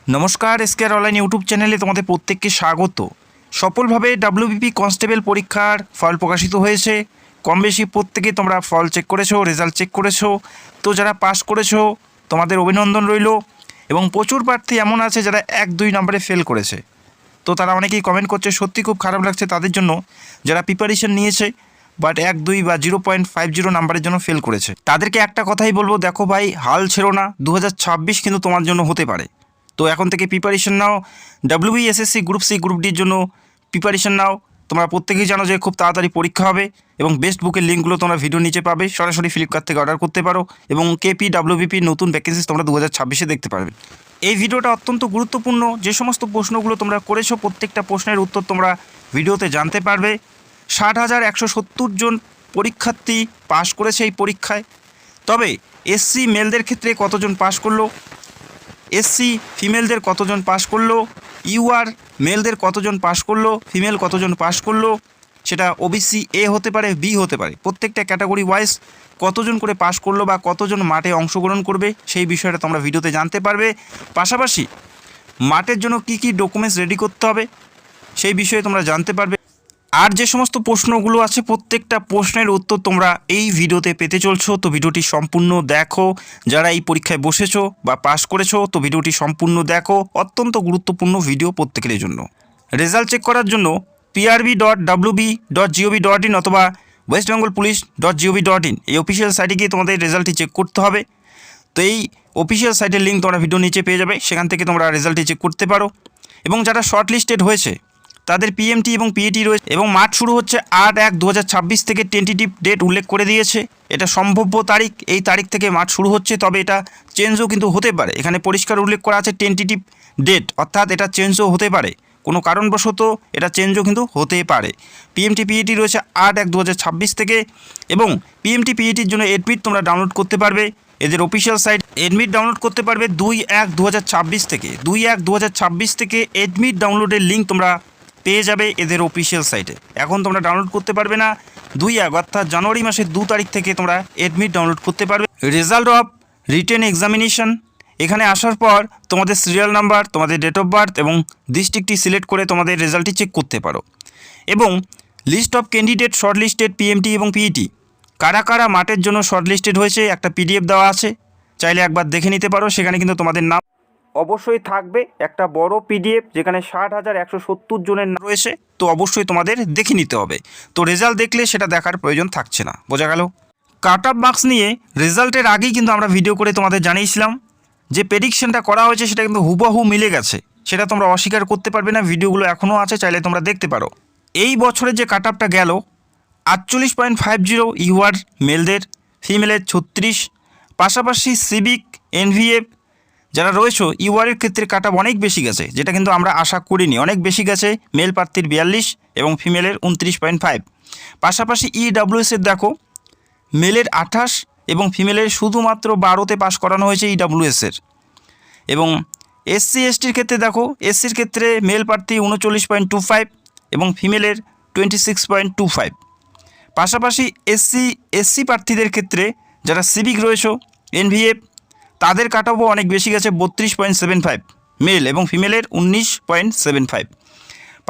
নমস্কার, এসকেআর online YouTube চ্যানেলে তোমাদের প্রত্যেককে স্বাগত। সফলভাবে ডাব্লিউবিপি কনস্টেবল পরীক্ষার ফল প্রকাশিত হয়েছে। কম বেশি প্রত্যেকে তোমরা ফল চেক করেছো, রেজাল্ট চেক করেছো। তো যারা পাস করেছো তোমাদের অভিনন্দন রইল। এবং প্রচুর প্রার্থী এমন আছে যারা 1-2 নম্বরে ফেল করেছে। তো তারা অনেকেই কমেন্ট করছে, সত্যি খুব খারাপ লাগছে তাদের জন্য যারা প্রিপারেশন নিয়েছে বাট 1-2 বা 0.50 নাম্বারের জন্য ফেল করেছে। তাদেরকে একটা কথাই বলবো, দেখো ভাই, হাল ছেড়ো না, 2026 কিন্তু তোমার জন্য হতে পারে। তো এখন থেকে প্রিপারেশন নাও, ডাব্লিউবিএসএসসি গ্রুপ সি গ্রুপ ডির জন্য প্রিপারেশন নাও। তোমরা প্রত্যেকেই জানো যে খুব তাড়াতাড়ি পরীক্ষা হবে এবং বেস্ট বুকের লিঙ্কগুলো তোমরা ভিডিও নিচে পাবে। সরাসরি ফ্লিপকার্ট থেকে অর্ডার করতে পারো এবং কেপি ডাব্লিউবিপি নতুন ভ্যাকেন্সিস তোমরা 2026-এ দেখতে পারবে। এই ভিডিওটা অত্যন্ত গুরুত্বপূর্ণ। যে সমস্ত প্রশ্নগুলো তোমরা করেছো প্রত্যেকটা প্রশ্নের উত্তর তোমরা ভিডিওতে জানতে পারবে। 60,170 জন পরীক্ষার্থী পাশ করেছে এই পরীক্ষায়। তবে এসসি মেলদের ক্ষেত্রে কতজন পাশ করলো, এসসি ফিমেলদের কতজন পাস করলো, ইউআর মেলদের কতজন পাস করলো, ফিমেল কতজন পাস করলো, সেটা ওবিসি এ হতে পারে, বি হতে পারে, প্রত্যেকটা ক্যাটাগরি ওয়াইজ কতজন করে পাস করলো বা কতজন মাঠে অংশগ্রহণ করবে সেই বিষয়টা তোমরা ভিডিওতে জানতে পারবে। পাশাপাশি মাঠের জন্য কি কি ডকুমেন্টস রেডি করতে হবে সেই বিষয়ে তোমরা জানতে পারবে। আর যে সমস্ত প্রশ্নগুলো আছে প্রত্যেকটা প্রশ্নের উত্তর তোমরা এই ভিডিওতে পেতে চলছো। তো ভিডিওটি সম্পূর্ণ দেখো। যারা এই পরীক্ষায় বসেছো বা পাস করেছো তো ভিডিওটি সম্পূর্ণ দেখো। অত্যন্ত গুরুত্বপূর্ণ ভিডিও প্রত্যেকের জন্য। রেজাল্ট চেক করার জন্য prb.wb.gov.in অথবা westbengalpolice.gov.in এই অফিসিয়াল সাইটে গিয়ে তোমাদের রেজাল্টটি চেক করতে হবে। তো এই অফিসিয়াল সাইটের লিঙ্ক তোমরা ভিডিও নিচে পেয়ে যাবে, সেখান থেকে তোমরা রেজাল্টটি চেক করতে পারো। এবং যারা শর্ট লিস্টেড হয়েছে তাদের পিএমটি এবং পিইটি রয়েছে এবং মাঠ শুরু হচ্ছে 8/1/2026 থেকে টেন্টেটিভ ডেট উল্লেখ করে দিয়েছে। এটা সম্ভাব্য তারিখ, এই তারিখ থেকে মাঠ শুরু হচ্ছে, তবে এটা চেঞ্জও কিন্তু হতে পারে। এখানে পরিষ্কার উল্লেখ করা আছে টেন্টেটিভ ডেট, অর্থাৎ এটা চেঞ্জও হতে পারে, কোনো কারণবশত এটা চেঞ্জও কিন্তু হতে পারে। পিএমটি পিইটি রয়েছে 8/1/2026 থেকে এবং পিএমটি পিইটির জন্য এডমিট তোমরা ডাউনলোড করতে পারবে এদের অফিসিয়াল সাইট। এডমিট ডাউনলোড করতে পারবে 2/1/2026 থেকে। 2/1/2026 থেকে এডমিট ডাউনলোডের লিঙ্ক তোমরা পেয়ে যাবে এদের অফিসিয়াল সাইটে। এখন তোমরা ডাউনলোড করতে পারবে না, 2/1 অর্থাৎ জানুয়ারি মাসের 2 তারিখ থেকে তোমরা এডমিট ডাউনলোড করতে পারবে। রেজাল্ট অফ রিটেন এক্সামিনেশন, এখানে আসার পর তোমাদের সিরিয়াল নাম্বার, তোমাদের ডেট অফ বার্থ এবং ডিস্ট্রিক্টটি সিলেক্ট করে তোমাদের রেজাল্টটি চেক করতে পারো। এবং list of candidate short listed PMT এবং পিইটি, কারা কারা মাঠের জন্য শর্ট লিস্টেড হয়েছে একটা পিডিএফ দেওয়া আছে, চাইলে একবার দেখে নিতে পারো। সেখানে কিন্তু তোমাদের নাম অবশ্যই থাকবে, একটা বড় পিডিএফ যেখানে 60,170 জনের নাম রয়েছে। তো অবশ্যই তোমাদের দেখে নিতে হবে। তো রেজাল্ট দেখলে সেটা দেখার প্রয়োজন থাকছে না, বোঝা গেল। কাট অফ মার্কস নিয়ে রেজাল্টের আগেই কিন্তু আমরা ভিডিও করে তোমাদের জানিয়েছিলাম যে প্রেডিকশনটা করা হয়েছে সেটা কিন্তু হুবহু মিলে গেছে, সেটা তোমরা অস্বীকার করতে পারবে না। ভিডিওগুলো এখনও আছে, চাইলে তোমরা দেখতে পারো। এই বছরে যে কাট অফটা গেল 48.50 ইউআর মেলদের, ফিমেলের 36, পাশাপাশি সিভিক এনভিএফ যারা রয়েছে ইউআরের ক্ষেত্রে কাট অফ অনেক বেশি গেছে, যেটা কিন্তু আমরা আশা করিনি, অনেক বেশি গেছে। মেল প্রার্থীর 42 এবং ফিমেলের 29.5। পাশাপাশি ইডব্লিউএসের দেখো মেলের 28 এবং ফিমেলের শুধুমাত্র 12তে পাস করানো হয়েছে ইডব্লিউএসের। এবং এসসি এসটির ক্ষেত্রে দেখো, এসসির ক্ষেত্রে মেল প্রার্থী 39.25 এবং ফিমেলের 26.25। পাশাপাশি এসসি প্রার্থীদের ক্ষেত্রে যারা সিভিক রয়েছে এনভিএফ তাদের কাট অফও অনেক বেশি গেছে, 32.75 মেল এবং ফিমেলের 19.75।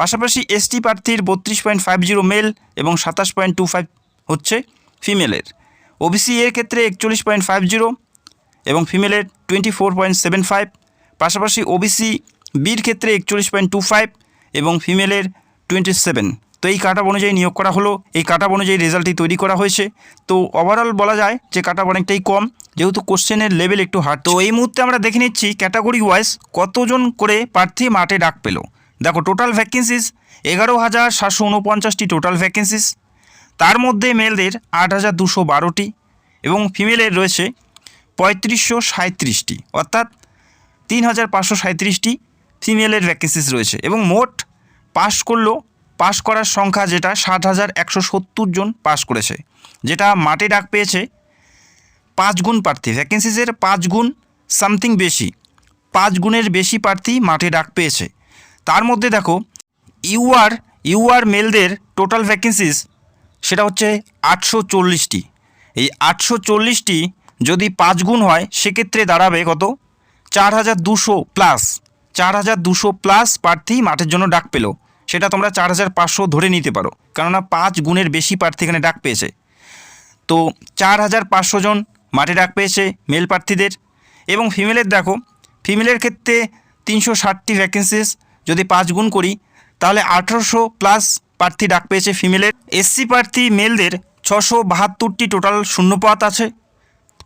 পাশাপাশি এসটি প্রার্থীর 32.50 মেল এবং 27.25 হচ্ছে ফিমেলের। ওবিসি এর ক্ষেত্রে 41.50 এবং ফিমেলের 24.75। পাশাপাশি ওবিসি বির ক্ষেত্রে 41.25 এবং ফিমেলের 27। তো এই কাট অফ অনুযায়ী নিয়োগ করা হলো, এই কাট অফ অনুযায়ী রেজাল্টটি তৈরি করা হয়েছে। তো ওভারঅল বলা যায় যে কাট অফ অনেকটাই কম, যেহেতু কোশ্চেনের লেভেল একটু হার্ড। তো এই মুহূর্তে আমরা দেখে নিচ্ছি ক্যাটাগরি ওয়াইজ কতজন করে প্রার্থী মাঠে ডাক পেল। দেখো টোটাল ভ্যাকেন্সিস 11,749টি টোটাল ভ্যাকেন্সিস, তার মধ্যে মেলদের 8,212টি এবং ফিমেলের রয়েছে 3537টি, অর্থাৎ 3,537টি ফিমেলের ভ্যাকেন্সিস রয়েছে। এবং মোট পাস করার সংখ্যা যেটা 60,170 জন পাস করেছে, যেটা মাঠে ডাক পেয়েছে 5 গুণ প্রার্থী, ভ্যাকেন্সিসের 5 গুণ সামথিং বেশি, 5 গুণের বেশি প্রার্থী মাঠে ডাক পেয়েছে। তার মধ্যে দেখো ইউআর মেলদের টোটাল ভ্যাকেন্সিস সেটা হচ্ছে 840টি। এই 840টি যদি 5 গুণ হয় সেক্ষেত্রে দাঁড়াবে কত, 4,200 প্লাস 4200+ প্রার্থী মাঠের জন্য ডাক পেলো, সেটা তোমরা 4500 ধরে নিতে পারো, কেননা 5 গুণের বেশি প্রার্থী এখানে ডাক পেয়েছে। তো 4500 জন মাঠে ডাক পেয়েছে মেল প্রার্থীদের। এবং ফিমেলের দেখো, ফিমেলের ক্ষেত্রে 360টি ভ্যাকেন্সিস, যদি 5 গুণ করি তাহলে 1800+ প্রার্থী ডাক পেয়েছে ফিমেলের। এসসি প্রার্থী মেলদের 672টি টোটাল শূন্যপদ আছে।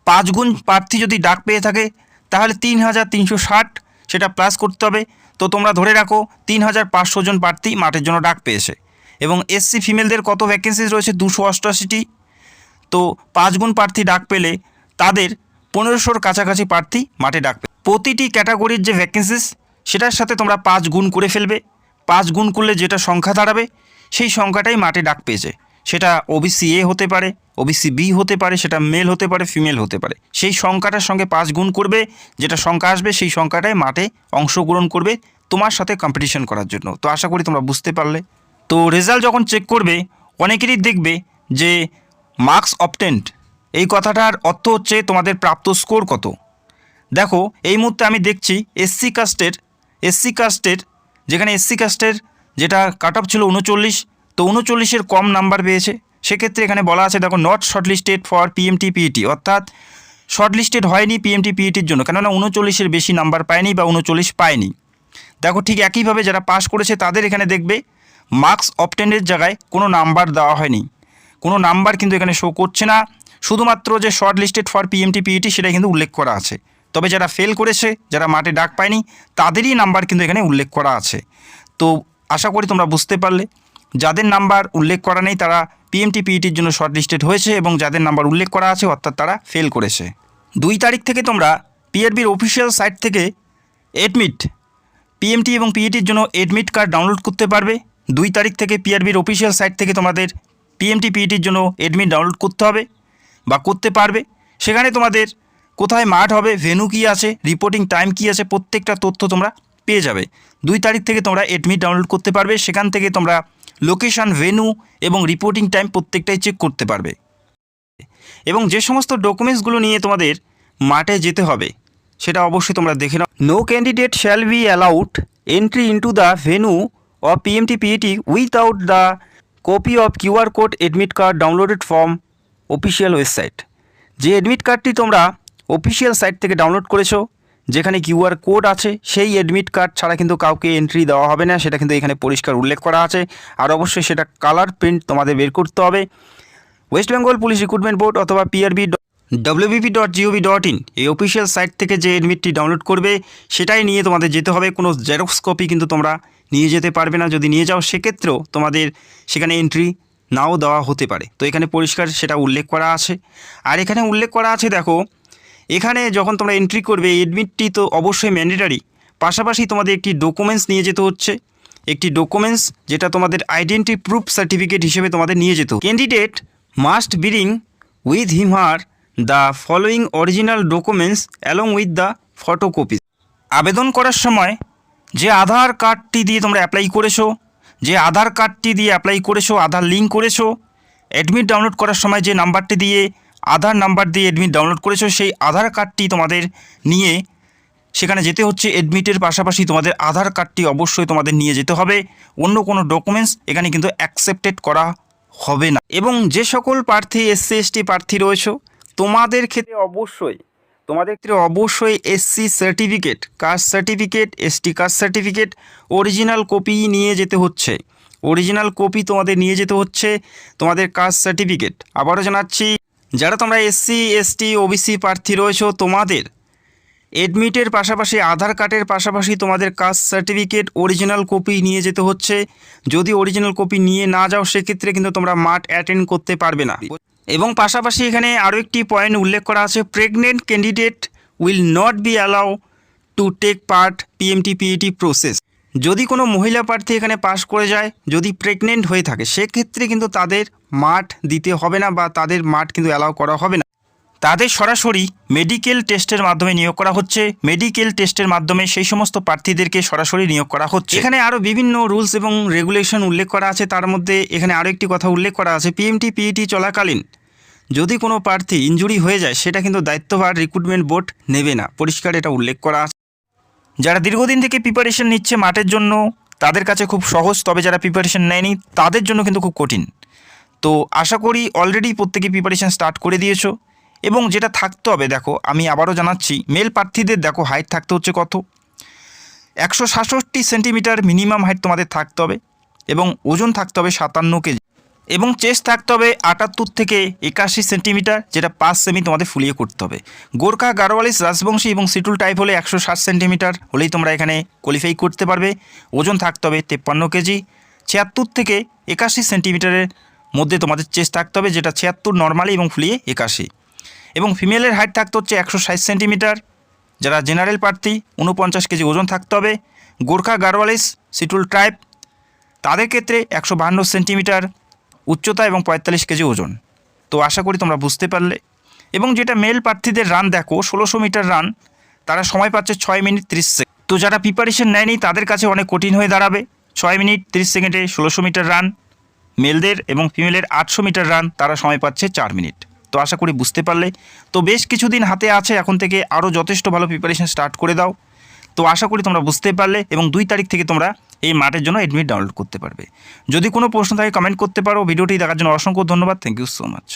5 গুণ প্রার্থী যদি ডাক পেয়ে থাকে তাহলে 3360, সেটা প্লাস করতে হবে। তো তোমরা ধরে রাখো 3500 জন প্রার্থী মাঠের জন্য ডাক পেয়েছে। এবং এসসি ফিমেলদের কত ভ্যাকেন্সিস রয়েছে? 288টি। তো 5 গুণ প্রার্থী ডাক পেলে তাদের 1500-র কাছাকাছি প্রার্থী মাঠে ডাক পেলে। প্রতিটি ক্যাটাগরির যে ভ্যাকেন্সিস সেটার সাথে তোমরা 5 গুণ করে ফেলবে। 5 গুণ করলে যেটা সংখ্যা দাঁড়াবে সেই সংখ্যাটাই মাঠে ডাক পেয়েছে। সেটা ওবিসি এ হতে পারে, ওবিসি বি হতে পারে, সেটা মেল হতে পারে, ফিমেল হতে পারে। সেই সংখ্যাটার সঙ্গে 5 গুণ করবে, যেটা সংখ্যা আসবে সেই সংখ্যাটাই মাঠে অংশগ্রহণ করবে তোমার সাথে কম্পিটিশন করার জন্য। তো আশা করি তোমরা বুঝতে পারলে। তো রেজাল্ট যখন চেক করবে অনেকেরই দেখবে যে মার্কস অবটেন্ড, এই কথাটার অর্থ হচ্ছে তোমাদের প্রাপ্ত স্কোর কত। দেখো এই মুহূর্তে আমি দেখছি এসসি কাস্টের যেখানে এসসি কাস্টের যেটা কাট অফ ছিল 39, তো 39-এর কম নাম্বার পেয়েছে। সেক্ষেত্রে এখানে বলা আছে দেখো not shortlisted for PMT PET, অর্থাৎ শর্টলিস্টেড হয়নি পিএমটি পিইটির জন্য, কেননা 39-এর বেশি নাম্বার পায়নি বা 39 পায়নি। দেখো ঠিক একইভাবে যারা পাস করেছে তাদের এখানে দেখবে মার্কস অবটেন্ডের জায়গায় কোনো নাম্বার দেওয়া হয়নি, কোনো নাম্বার কিন্তু এখানে শো করছে না। শুধুমাত্র যে short listed for PMT PET সেটা কিন্তু উল্লেখ করা আছে। তবে যারা ফেল করেছে, যারা মাঠে ডাক পায়নি, তাদেরই নাম্বার কিন্তু এখানে উল্লেখ করা আছে। তো আশা করি তোমরা বুঝতে পারলে। যাদের নাম্বার উল্লেখ করা নেই তারা পিএমটি পিইটির জন্য শর্ট লিস্টেড হয়েছে, এবং যাদের নাম্বার উল্লেখ করা আছে অর্থাৎ তারা ফেল করেছে। 2 তারিখ থেকে তোমরা পিআরবির অফিসিয়াল সাইট থেকে এডমিট পিএমটি এবং পিইটির জন্য এডমিট কার্ড ডাউনলোড করতে পারবে। 2 তারিখ থেকে পিআরবির অফিসিয়াল সাইট থেকে তোমাদের পিএমটি পিইটির জন্য এডমিট ডাউনলোড করতে হবে বা করতে পারবে। সেখানে তোমাদের কোথায় মাঠ হবে, ভেন্যু কী আছে, রিপোর্টিং টাইম কী আছে, প্রত্যেকটা তথ্য তোমরা পেয়ে যাবে। 2 তারিখ থেকে তোমরা এডমিট ডাউনলোড করতে পারবে। সেখান থেকে তোমরা লোকেশান, ভেন্যু এবং রিপোর্টিং টাইম প্রত্যেকটাই চেক করতে পারবে। এবং যে সমস্ত ডকুমেন্টসগুলো নিয়ে তোমাদের মাঠে যেতে হবে সেটা অবশ্যই তোমরা দেখে নাও। No candidate shall be allowed entry into the venue of PMT PET without the copy of QR code admit card downloaded from official website. যে এডমিট কার্ডটি তোমরা অফিসিয়াল সাইট থেকে ডাউনলোড করেছো, যেখানে কিউআর কোড আছে, সেই এডমিট কার্ড ছাড়া কিন্তু কাউকে এন্ট্রি দেওয়া হবে না, সেটা কিন্তু এখানে পরিষ্কার উল্লেখ করা আছে। আর অবশ্যই সেটা কালার প্রিন্ট তোমাদের বের করতে হবে। West Bengal police recruitment board অথবা PRB.wbp.gov.in এই অফিসিয়াল সাইট থেকে যে এডমিটটি ডাউনলোড করবে সেটাই নিয়ে তোমাদের যেতে হবে। কোনো জেরক্স কপি কিন্তু তোমরা নিয়ে যেতে পারবে না। যদি নিয়ে যাও সেক্ষেত্রেও তোমাদের সেখানে এন্ট্রি নাও দেওয়া হতে পারে। তো এখানে পরিষ্কার সেটা উল্লেখ করা আছে। আর এখানে উল্লেখ করা আছে দেখো, এখানে যখন তোমরা এন্ট্রি করবে এডমিটটি তো অবশ্যই ম্যান্ডেটারি, পাশাপাশি তোমাদের একটি ডকুমেন্টস নিয়ে যেতে হচ্ছে। একটি ডকুমেন্টস যেটা তোমাদের আইডেন্টি প্রুফ সার্টিফিকেট হিসেবে তোমাদের নিয়ে যেত। Candidate must bring with him her the following original documents along with the photocopy. আবেদন করার সময় যে আধার কার্ডটি দিয়ে তোমরা অ্যাপ্লাই করেছো, আধার লিঙ্ক করেছো, অ্যাডমিট ডাউনলোড করার সময় যে নাম্বারটি দিয়ে আধার নাম্বার দিয়ে অ্যাডমিট ডাউনলোড করেছো, সেই আধার কার্ডটি তোমাদের নিয়ে সেখানে যেতে হচ্ছে। অ্যাডমিটের পাশাপাশি তোমাদের আধার কার্ডটি অবশ্যই তোমাদের নিয়ে যেতে হবে। অন্য কোনো ডকুমেন্টস এখানে কিন্তু অ্যাকসেপ্টেড করা হবে না। এবং যে সকল প্রার্থী SC ST প্রার্থী রয়েছে তোমাদের ক্ষেত্রে অবশ্যই SC certificate, caste certificate, ST caste certificate original copy নিয়ে যেতে হচ্ছে। তোমাদের কাস্ট সার্টিফিকেট। আবারও জানাচ্ছি, যারা তোমরা SC ST OBC প্রার্থী রয়েছে তোমাদের এডমিটের পাশাপাশি আধার কার্ডের পাশাপাশি তোমাদের কাস্ট সার্টিফিকেট অরিজিনাল কপি নিয়ে যেতে হচ্ছে। যদি অরিজিনাল কপি নিয়ে না যাও সেক্ষেত্রে কিন্তু তোমরা মাঠ অ্যাটেন্ড করতে পারবে না। এবং পাশাপাশি এখানে আরও একটি পয়েন্ট উল্লেখ করা আছে, pregnant candidate will not be allow to take part PMT PET process. যদি কোনো মহিলা প্রার্থী এখানে পাশ করে যায়, যদি প্রেগনেন্ট হয়ে থাকে, সেক্ষেত্রে কিন্তু তাদের মাঠ দিতে হবে না বা তাদের মাঠ কিন্তু অ্যালাউ করা হবে না। তাদের সরাসরি মেডিকেল টেস্টের মাধ্যমে নিয়োগ করা হচ্ছে। মেডিকেল টেস্টের মাধ্যমে সেই সমস্ত প্রার্থীদেরকে সরাসরি নিয়োগ করা হচ্ছে। এখানে আরও বিভিন্ন রুলস এবং রেগুলেশন উল্লেখ করা আছে। তার মধ্যে এখানে আরও একটি কথা উল্লেখ করা আছে, পিএমটি পিইটি চলাকালীন যদি কোনো প্রার্থী ইনজুরি হয়ে যায় সেটা কিন্তু দায়িত্বভার রিক্রুটমেন্ট বোর্ড নেবে না, পরিষ্কার এটা উল্লেখ করা আছে। যারা দীর্ঘদিন থেকে প্রিপারেশন নিচ্ছে মাঠের জন্য তাদের কাছে খুব সহজ, তবে যারা প্রিপারেশন নেয়নি তাদের জন্য কিন্তু খুব কঠিন। তো আশা করি অলরেডি প্রত্যেকে প্রিপারেশন স্টার্ট করে দিয়েছো। এবং যেটা থাকতে হবে, দেখো আমি আবারও জানাচ্ছি, মেল প্রার্থীদের দেখো হাইট থাকতে হচ্ছে কত, 167 সেন্টিমিটার মিনিমাম হাইট তোমাদের থাকতে হবে এবং ওজন থাকতে হবে 57 কেজি এবং চেস্ট থাকতে হবে 78 থেকে 81 সেন্টিমিটার, যেটা 5 সেমি তোমাদের ফুলিয়ে করতে হবে। গোর্খা, গাড়োয়ালিস, রাজবংশী এবং সিটুল টাইপ হলে 160 সেন্টিমিটার হলেই তোমরা এখানে কোয়ালিফাই করতে পারবে। ওজন থাকতে হবে 53 কেজি, 76 থেকে 81 সেন্টিমিটারের মধ্যে তোমাদের চেস্ট থাকতে হবে, যেটা 76 নর্মালি এবং ফুলিয়ে 81। এবং ফিমেলের হাইট থাকতে হচ্ছে 160 সেন্টিমিটার, যারা জেনারেল প্রার্থী 49 কেজি ওজন থাকতে হবে। গোর্খা, গাড়োয়ালিস, সিটুল ট্রাইব তাদের ক্ষেত্রে 152 সেন্টিমিটার উচ্চতা এবং 45 কেজি ওজন। তো আশা করি তোমরা বুঝতে পারলে। এবং যেটা মেল প্রার্থীদের রান দেখো 1600 মিটার রান, তারা সময় পাচ্ছে 6 মিনিট 30 সেকেন্ড। তো যারা প্রিপারেশন নেয়নি তাদের কাছে অনেক কঠিন হয়ে দাঁড়াবে। 6 মিনিট 30 সেকেন্ডে 1600 মিটার রান মেলদের, এবং ফিমেলের 800 মিটার রান তারা সময় পাচ্ছে 4 মিনিট। তো আশা করি বুঝতে পারলে। তো বেশ কিছুদিন হাতে আছে, এখন থেকে আরও যথেষ্ট ভালো প্রিপারেশন স্টার্ট করে দাও। তো আশা করি তোমরা বুঝতে পারলে এবং 2 তারিখ থেকে তোমরা এই মাঠের জন্য এডমিট ডাউনলোড করতে পারবে। যদি কোনো প্রশ্ন থাকে কমেন্ট করতে পারো। ভিডিওটি দেখার জন্য অসংখ্য ধন্যবাদ। Thank you so much.